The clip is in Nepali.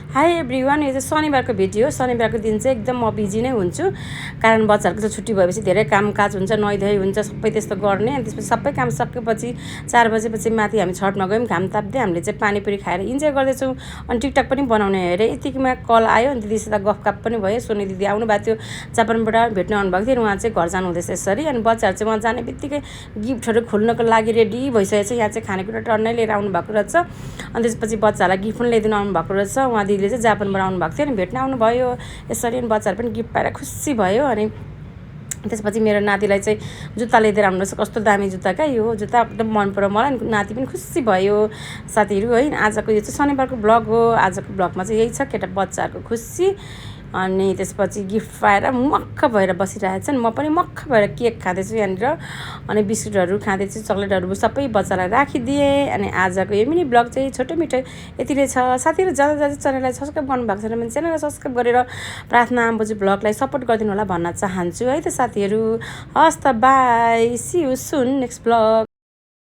हाई एभ्रिवान, यो चाहिँ शनिबारको भिडियो। शनिबारको दिन चाहिँ एकदम म बिजी नै हुन्छु, कारण बच्चाहरूको चाहिँ छुट्टी भएपछि धेरै कामकाज हुन्छ, नुहाइधुवाइ हुन्छ, सबै त्यस्तो गर्ने। अनि त्यसपछि सबै काम सकेपछि 4 बजेपछि माथि हामी छतमा गयौँ। घाम ताप्दै हामीले चाहिँ पानीपुरी खाएर इन्जोय गर्दैछौँ। अनि टिकटक पनि बनाउने हेरेँ। यतिकैमा कल आयो अनि दिदीसित गफगाफ पनि भयो। सोनी दिदी आउनुभएको थियो, जापानबाट भेट्न आउनुभएको थियो। उहाँ चाहिँ घर जानुहुँदैछ यसरी। अनि बच्चाहरू चाहिँ उहाँ जाने बित्तिकै गिफ्टहरू खोल्नको लागि रेडी भइसकेको छ। यहाँ चाहिँ खानेकुरा टन्नै लिएर आउनुभएको रहेछ। अनि त्यसपछि बच्चाहरूलाई गिफ्ट पनि ल्याइदिनु आउनुभएको रहेछ। उहाँ दिदीले चाहिँ जापानबाट आउनुभएको थियो अनि भेट्न आउनुभयो यसरी। अनि बच्चाहरू पनि गिफ्ट पाएर खुसी भयो। अनि त्यसपछि मेरो नातिलाई चाहिँ जुत्ता ल्याइदिएर आउनुहोस्। कस्तो दामी जुत्ता क्या, यो जुत्ता एकदम मन पर्यो मलाई। नाति पनि खुसी भयो साथीहरू है। आजको यो चाहिँ शनिबारको ब्लग हो। आजको ब्लगमा चाहिँ यही छ, केटा बच्चाहरूको खुसी। अनि त्यसपछि गिफ्ट पाएर मक्ख भएर बसिरहेको छन्। म पनि मक्ख भएर केक खाँदैछु यहाँनिर। अनि बिस्कुटहरू खाँदैछु, चक्लेटहरू सबै बच्चालाई राखिदिएँ। अनि आजको यो मिनी ब्लग चाहिँ छोटो मिठो यति नै छ। साथीहरू जाँदा च्यानललाई सब्सक्राइब गर्नुभएको छैन भने च्यानललाई सब्सक्राइब गरेर प्रार्थना आम्बुजी ब्लगलाई सपोर्ट गरिदिनु होला भन्न चाहन्छु है त साथीहरू। हस् त, bye, see you soon next blog.